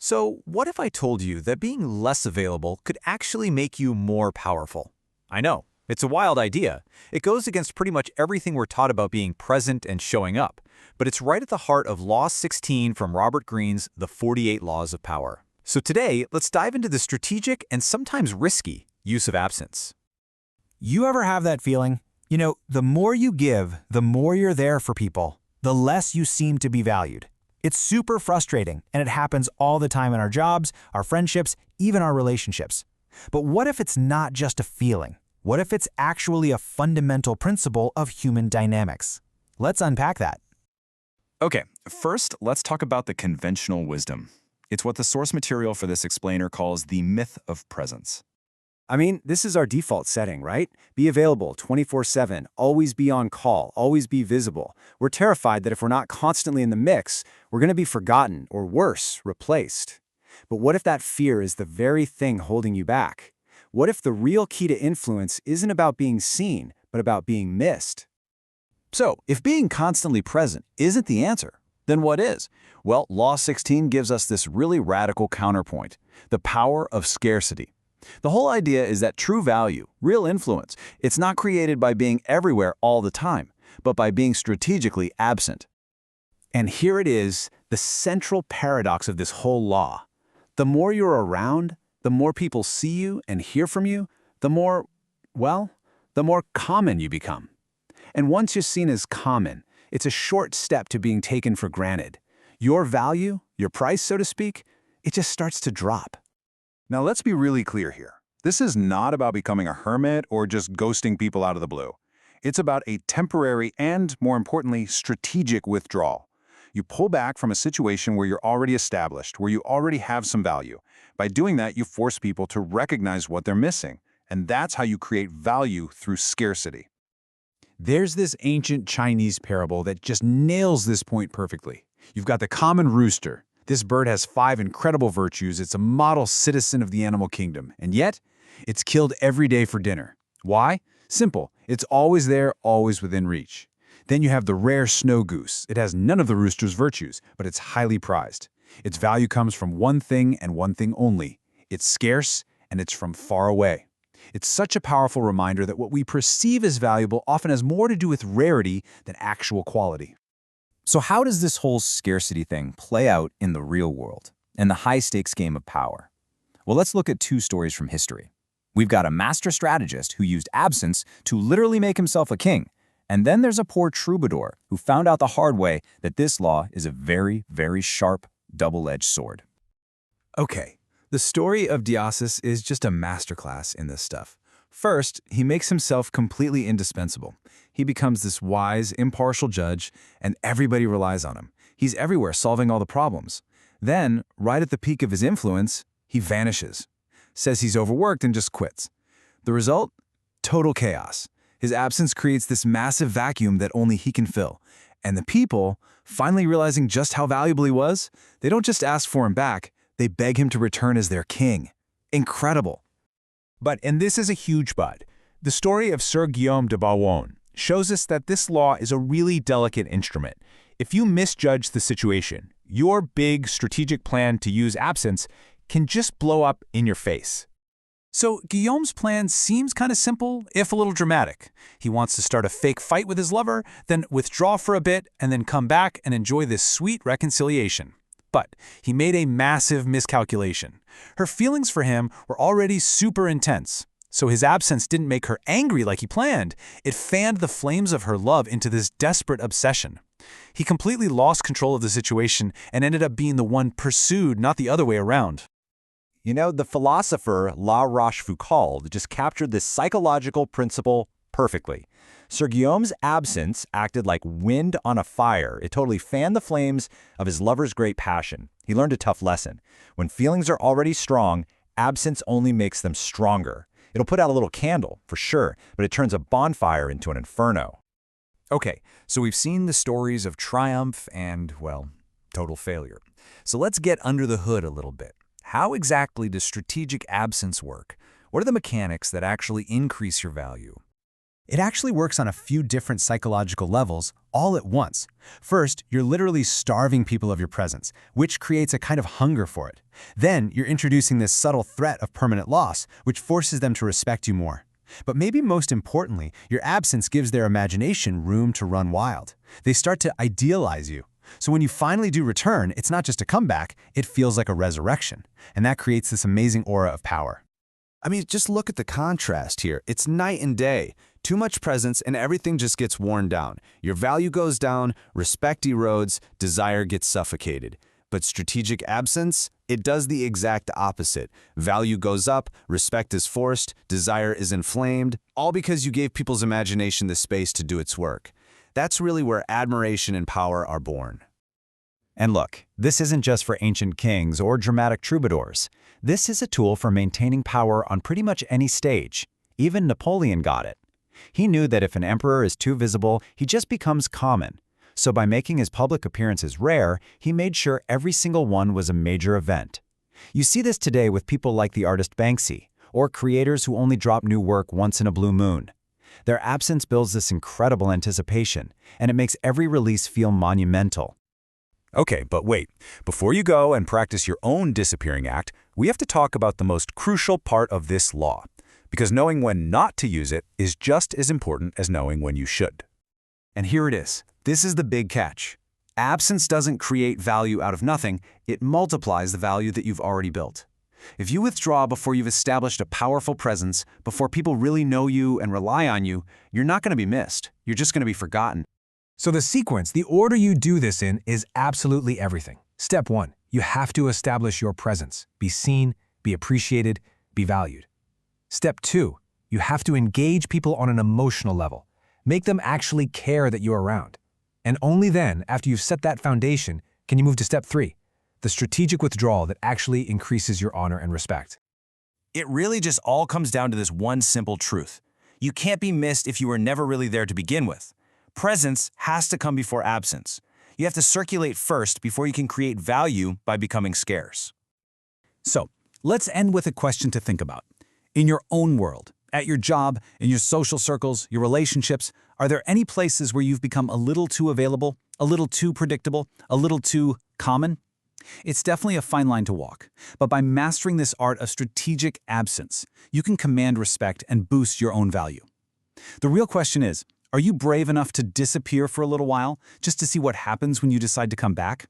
So, what if I told you that being less available could actually make you more powerful? I know, it's a wild idea. It goes against pretty much everything we're taught about being present and showing up. But it's right at the heart of Law 16 from Robert Greene's The 48 Laws of Power. So today, let's dive into the strategic and sometimes risky use of absence. You ever have that feeling? The more you give, the more you're there for people, the less you seem to be valued. It's super frustrating, and it happens all the time in our jobs, our friendships, even our relationships. But what if it's not just a feeling? What if it's actually a fundamental principle of human dynamics? Let's unpack that. Okay, first, let's talk about the conventional wisdom. It's what the source material for this explainer calls the myth of presence. This is our default setting, right? Be available 24/7, always be on call, always be visible. We're terrified that if we're not constantly in the mix, we're going to be forgotten or worse, replaced. But what if that fear is the very thing holding you back? What if the real key to influence isn't about being seen, but about being missed? So, if being constantly present isn't the answer, then what is? Well, Law 16 gives us this really radical counterpoint, the power of scarcity. The whole idea is that true value, real influence, it's not created by being everywhere all the time, but by being strategically absent. And here it is, the central paradox of this whole law. The more you're around, the more people see you and hear from you, the more common you become. And once you're seen as common, it's a short step to being taken for granted. Your value, your price, so to speak, it just starts to drop. Now let's be really clear here. This is not about becoming a hermit or just ghosting people out of the blue. It's about a temporary and, more importantly, strategic withdrawal. You pull back from a situation where you're already established, where you already have some value. By doing that, you force people to recognize what they're missing. And that's how you create value through scarcity. There's this ancient Chinese parable that just nails this point perfectly. You've got the common rooster. This bird has 5 incredible virtues. It's a model citizen of the animal kingdom, and yet it's killed every day for dinner. Why? Simple. It's always there, always within reach. Then you have the rare snow goose. It has none of the rooster's virtues, but it's highly prized. Its value comes from one thing and one thing only. It's scarce, and it's from far away. It's such a powerful reminder that what we perceive as valuable often has more to do with rarity than actual quality. So how does this whole scarcity thing play out in the real world, in the high-stakes game of power? Well, let's look at 2 stories from history. We've got a master strategist who used absence to literally make himself a king, and then there's a poor troubadour who found out the hard way that this law is a very, very sharp, double-edged sword. Okay, the story of Dionysus is just a masterclass in this stuff. First, he makes himself completely indispensable. He becomes this wise, impartial judge, and everybody relies on him. He's everywhere solving all the problems. Then, right at the peak of his influence, he vanishes, says he's overworked and just quits. The result? Total chaos. His absence creates this massive vacuum that only he can fill. And the people, finally realizing just how valuable he was, they don't just ask for him back, they beg him to return as their king. Incredible. But, and this is a huge but, the story of Sir Guillaume de Bourgogne shows us that this law is a really delicate instrument. If you misjudge the situation, your big strategic plan to use absence can just blow up in your face. So Guillaume's plan seems kind of simple, if a little dramatic. He wants to start a fake fight with his lover, then withdraw for a bit, and then come back and enjoy this sweet reconciliation. But he made a massive miscalculation. Her feelings for him were already super intense. So his absence didn't make her angry like he planned. It fanned the flames of her love into this desperate obsession. He completely lost control of the situation and ended up being the one pursued, not the other way around. The philosopher La Rochefoucauld just captured this psychological principle perfectly. Sir Guillaume's absence acted like wind on a fire. It totally fanned the flames of his lover's great passion. He learned a tough lesson. When feelings are already strong, absence only makes them stronger. It'll put out a little candle, for sure, but it turns a bonfire into an inferno. Okay, so we've seen the stories of triumph and, well, total failure. So let's get under the hood a little bit. How exactly does strategic absence work? What are the mechanics that actually increase your value? It actually works on a few different psychological levels, all at once. First, you're literally starving people of your presence, which creates a kind of hunger for it. Then, you're introducing this subtle threat of permanent loss, which forces them to respect you more. But maybe most importantly, your absence gives their imagination room to run wild. They start to idealize you. So when you finally do return, it's not just a comeback, it feels like a resurrection. And that creates this amazing aura of power. I mean, just look at the contrast here. It's night and day. Too much presence and everything just gets worn down. Your value goes down, respect erodes, desire gets suffocated. But strategic absence, it does the exact opposite. Value goes up, respect is forced, desire is inflamed, all because you gave people's imagination the space to do its work. That's really where admiration and power are born. And look, this isn't just for ancient kings or dramatic troubadours. This is a tool for maintaining power on pretty much any stage. Even Napoleon got it. He knew that if an emperor is too visible, he just becomes common. So by making his public appearances rare, he made sure every single one was a major event. You see this today with people like the artist Banksy, or creators who only drop new work once in a blue moon. Their absence builds this incredible anticipation, and it makes every release feel monumental. Okay, but wait. Before you go and practice your own disappearing act, we have to talk about the most crucial part of this law. Because knowing when not to use it is just as important as knowing when you should. And here it is. This is the big catch. Absence doesn't create value out of nothing, it multiplies the value that you've already built. If you withdraw before you've established a powerful presence, before people really know you and rely on you, you're not going to be missed. You're just going to be forgotten. So the sequence, the order you do this in, is absolutely everything. Step 1, you have to establish your presence. Be seen, be appreciated, be valued. Step 2, you have to engage people on an emotional level. Make them actually care that you're around. And only then, after you've set that foundation, can you move to step 3, the strategic withdrawal that actually increases your honor and respect. It really just all comes down to this one simple truth. You can't be missed if you were never really there to begin with. Presence has to come before absence. You have to circulate first before you can create value by becoming scarce. So, let's end with a question to think about. In your own world, at your job, in your social circles, your relationships, are there any places where you've become a little too available, a little too predictable, a little too common? It's definitely a fine line to walk, but by mastering this art of strategic absence, you can command respect and boost your own value. The real question is, are you brave enough to disappear for a little while just to see what happens when you decide to come back?